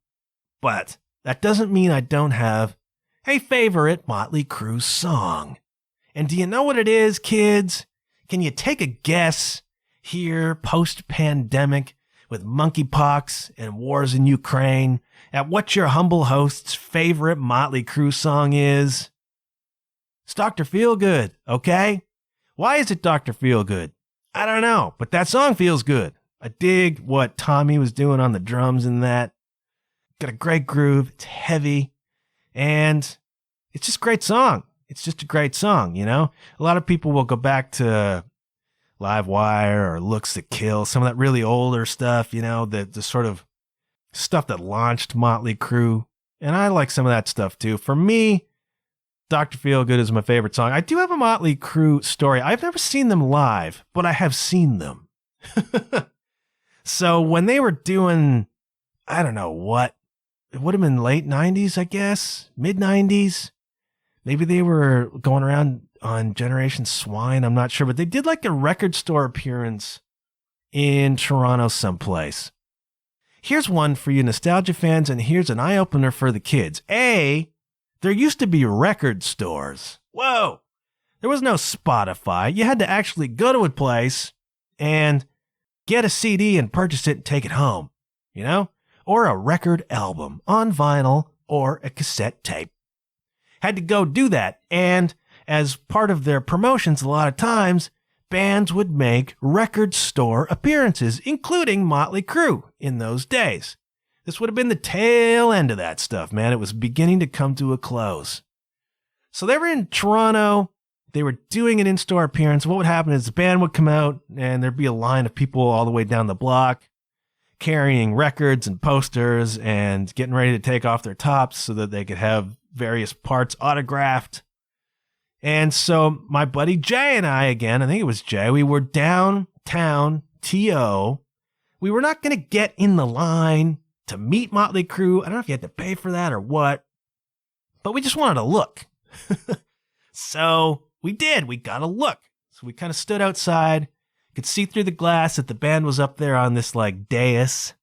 But that doesn't mean I don't have a favorite Motley Crue song. And do you know what it is, kids? Can you take a guess here, post-pandemic, with monkeypox and wars in Ukraine, at what your humble host's favorite Motley Crue song is? It's Dr. Feelgood, okay? Why is it Dr. Feelgood? I don't know, but that song feels good. I dig what Tommy was doing on the drums in that. Got a great groove, it's heavy, and it's just a great song. It's just a great song, you know? A lot of people will go back to Live Wire or Looks That Kill, some of that really older stuff, you know, the sort of stuff that launched Motley Crue. And I like some of that stuff too. For me, Dr. Feelgood is my favorite song. I do have a Motley Crue story. I've never seen them live, but I have seen them. So when they were doing, I don't know what, it would have been late 90s, I guess, mid 90s. Maybe they were going around on Generation Swine, I'm not sure, but they did like a record store appearance in Toronto someplace. Here's one for you nostalgia fans, and here's an eye-opener for the kids. A, there used to be record stores. Whoa! There was no Spotify. You had to actually go to a place and get a CD and purchase it and take it home, you know? Or a record album on vinyl or a cassette tape. Had to go do that, and as part of their promotions, a lot of times, bands would make record store appearances, including Motley Crue in those days. This would have been the tail end of that stuff, man. It was beginning to come to a close. So they were in Toronto. They were doing an in-store appearance. What would happen is the band would come out, and there'd be a line of people all the way down the block carrying records and posters and getting ready to take off their tops so that they could have various parts autographed. And so my buddy Jay and I, again, I think it was Jay, we were downtown TO. We were not going to get in the line to meet Motley Crue. I don't know if you had to pay for that or what, but we just wanted to look. So we did. We got a look. So we kind of stood outside, could see through the glass that the band was up there on this like dais,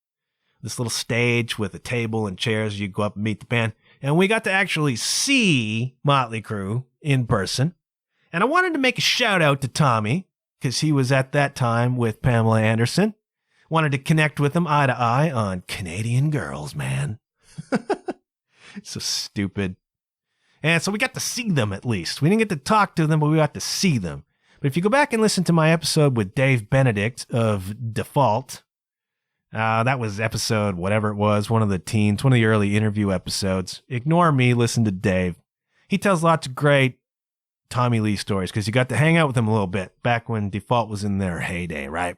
this little stage with a table and chairs. You go up and meet the band. And we got to actually see Motley Crue in person. And I wanted to make a shout out to Tommy, because he was at that time with Pamela Anderson. Wanted to connect with him eye to eye on Canadian girls, man. So stupid. And so we got to see them at least. We didn't get to talk to them, but we got to see them. But if you go back and listen to my episode with Dave Benedict of Default, that was episode whatever it was, one of the early interview episodes. Ignore me, listen to Dave. He tells lots of great Tommy Lee stories because you got to hang out with him a little bit back when Default was in their heyday, right?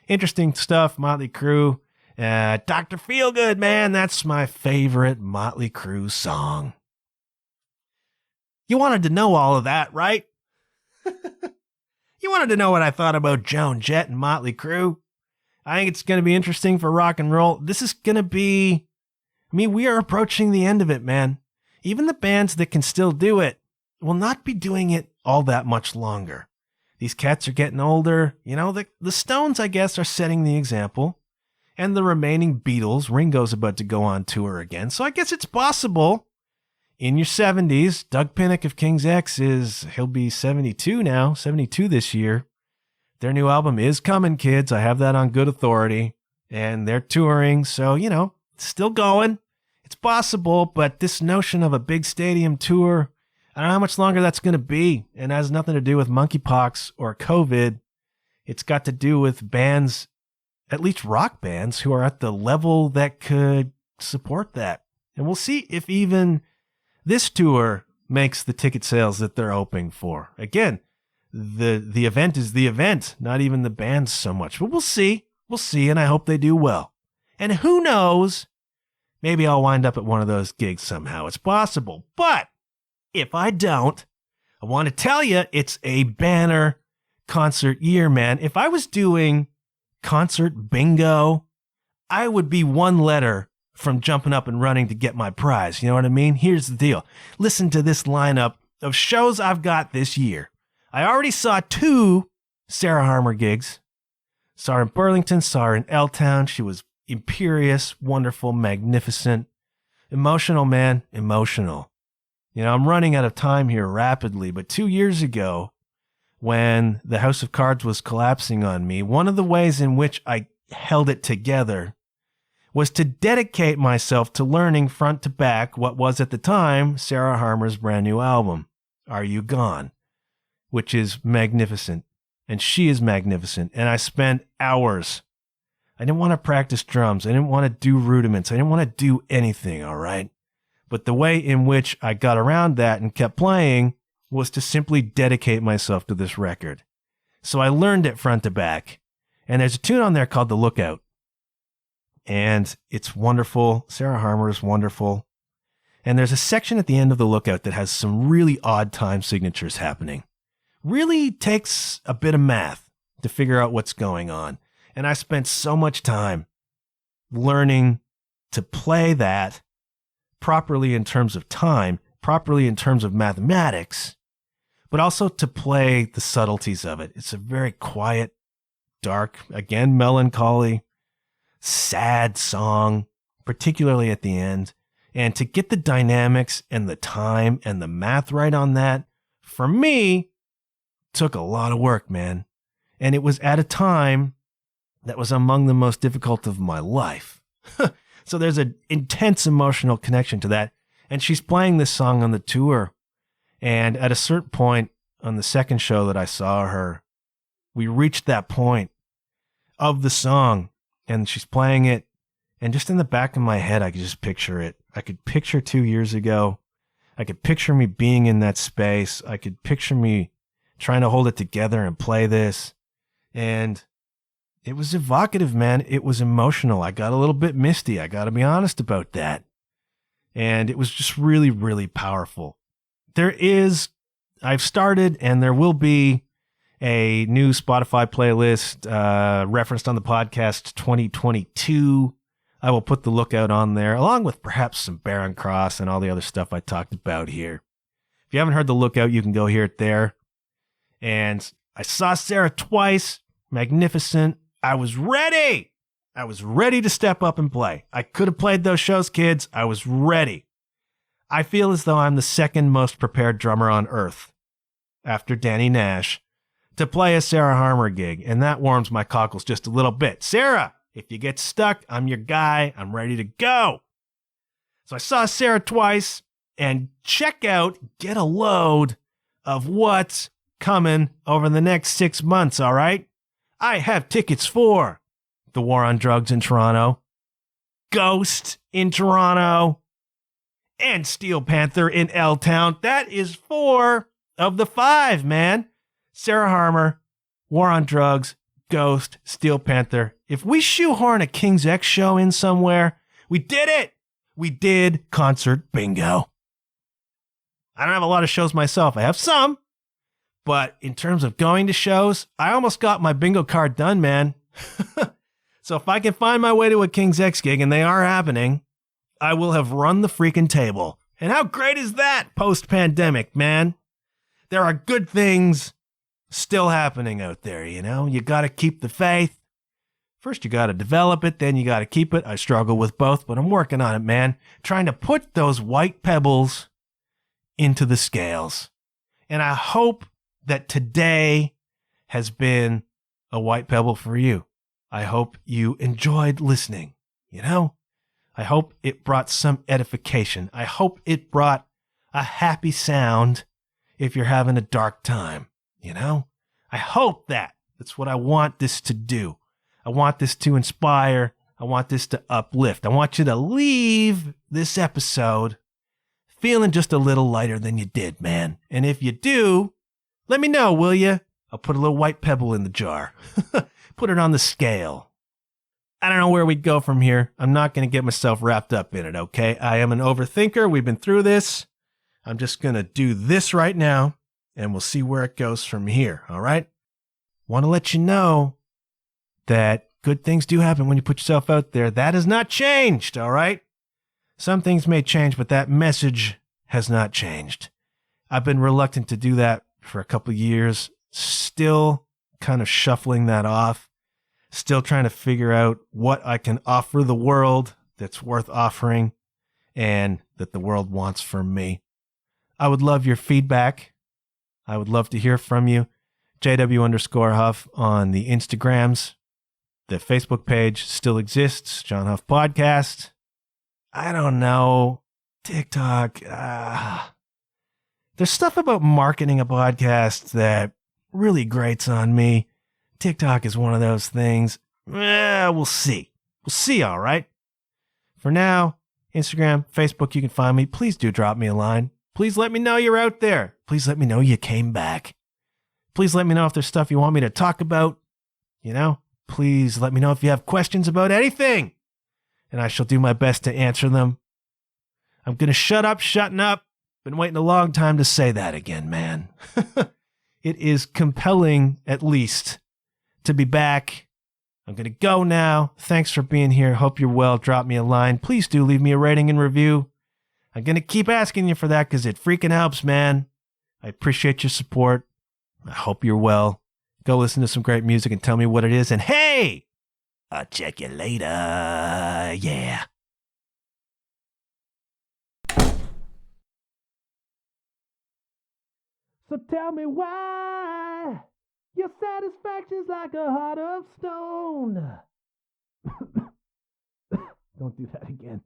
Interesting stuff, Motley Crue. Dr. Feelgood, man, that's my favorite Motley Crue song. You wanted to know all of that, right? You wanted to know what I thought about Joan Jett and Motley Crue. I think it's going to be interesting for rock and roll. This is going to be, we are approaching the end of it, man. Even the bands that can still do it will not be doing it all that much longer. These cats are getting older. You know, the Stones, I guess, are setting the example. And the remaining Beatles, Ringo's about to go on tour again. So I guess it's possible. In your 70s, Doug Pinnick of King's X he'll be 72 now, 72 this year. Their new album is coming, kids. I have that on good authority. And they're touring, so, it's still going. It's possible, but this notion of a big stadium tour, I don't know how much longer that's going to be. And it has nothing to do with monkeypox or COVID. It's got to do with bands, at least rock bands, who are at the level that could support that. And we'll see if even this tour makes the ticket sales that they're hoping for. Again, the event is the event, not even the bands so much. But we'll see. We'll see, and I hope they do well. And who knows, maybe I'll wind up at one of those gigs somehow. It's possible. But if I don't, I want to tell you it's a banner concert year, man. If I was doing concert bingo, I would be one letter from jumping up and running to get my prize. You know what I mean? Here's the deal. Listen to this lineup of shows I've got this year. I already saw 2 Sarah Harmer gigs. Saw her in Burlington, saw her in L-Town. She was imperious, wonderful, magnificent. Emotional, man. Emotional. I'm running out of time here rapidly, but 2 years ago, when the House of Cards was collapsing on me, one of the ways in which I held it together was to dedicate myself to learning front to back what was at the time Sarah Harmer's brand new album, Are You Gone? Which is magnificent. And she is magnificent. And I spent hours. I didn't want to practice drums. I didn't want to do rudiments. I didn't want to do anything, all right? But the way in which I got around that and kept playing was to simply dedicate myself to this record. So I learned it front to back. And there's a tune on there called The Lookout. And it's wonderful. Sarah Harmer is wonderful. And there's a section at the end of The Lookout that has some really odd time signatures happening. Really takes a bit of math to figure out what's going on. And I spent so much time learning to play that properly in terms of time, properly in terms of mathematics, but also to play the subtleties of it. It's a very quiet, dark, again, melancholy, sad song, particularly at the end. And to get the dynamics and the time and the math right on that, for me, took a lot of work, man. And it was at a time that was among the most difficult of my life. So there's an intense emotional connection to that. And she's playing this song on the tour. And at a certain point on the second show that I saw her, we reached that point of the song and she's playing it. And just in the back of my head, I could just picture it. I could picture 2 years ago. I could picture me being in that space. I could picture me trying to hold it together and play this. And it was evocative, man. It was emotional. I got a little bit misty. I got to be honest about that. And it was just really, really powerful. There is I've started, and there will be a new Spotify playlist referenced on the podcast 2022. I will put the Lookout on there, along with perhaps some Barren Cross and all the other stuff I talked about here. If you haven't heard the Lookout, you can go hear it there. And I saw Sarah twice. Magnificent. I was ready. I was ready to step up and play. I could have played those shows, kids. I was ready. I feel as though I'm the second most prepared drummer on earth, after Danny Nash, to play a Sarah Harmer gig, and that warms my cockles just a little bit. Sarah, if you get stuck, I'm your guy. I'm ready to go. So I saw Sarah twice, and check out, get a load of what's coming over the next 6 months, all right? I have tickets for the War on Drugs in Toronto, Ghost in Toronto, and Steel Panther in L-Town. That is 4 of the 5, man. Sarah Harmer, War on Drugs, Ghost, Steel Panther. If we shoehorn a King's X show in somewhere, we did it. We did concert bingo. I don't have a lot of shows myself. I have some. But in terms of going to shows, I almost got my bingo card done, man. So if I can find my way to a King's X gig, and they are happening, I will have run the freaking table. And how great is that post-pandemic, man? There are good things still happening out there, you know? You got to keep the faith. First, you got to develop it, then you got to keep it. I struggle with both, but I'm working on it, man. Trying to put those white pebbles into the scales. And I hope that today has been a white pebble for you. I hope you enjoyed listening, you know? I hope it brought some edification. I hope it brought a happy sound if you're having a dark time, you know? I hope that. That's what I want this to do. I want this to inspire. I want this to uplift. I want you to leave this episode feeling just a little lighter than you did, man. And if you do, let me know, will you? I'll put a little white pebble in the jar. Put it on the scale. I don't know where we'd go from here. I'm not going to get myself wrapped up in it, okay? I am an overthinker. We've been through this. I'm just going to do this right now, and we'll see where it goes from here, all right? Want to let you know that good things do happen when you put yourself out there. That has not changed, all right? Some things may change, but that message has not changed. I've been reluctant to do that for a couple of years, still kind of shuffling that off, still trying to figure out what I can offer the world that's worth offering and that the world wants from me. I would love your feedback. I would love to hear from you. JW_Huff on the Instagrams. The Facebook page still exists, John Huff Podcast. I don't know. TikTok. There's stuff about marketing a podcast that really grates on me. TikTok is one of those things. We'll see. We'll see, all right? For now, Instagram, Facebook, you can find me. Please do drop me a line. Please let me know you're out there. Please let me know you came back. Please let me know if there's stuff you want me to talk about. You know, please let me know if you have questions about anything, and I shall do my best to answer them. I'm going to shutting up. Been waiting a long time to say that again, man. It is compelling, at least, to be back. I'm going to go now. Thanks for being here. Hope you're well. Drop me a line. Please do leave me a rating and review. I'm going to keep asking you for that because it freaking helps, man. I appreciate your support. I hope you're well. Go listen to some great music and tell me what it is. And hey, I'll check you later. Yeah. So tell me why your satisfaction's like a heart of stone. Don't do that again.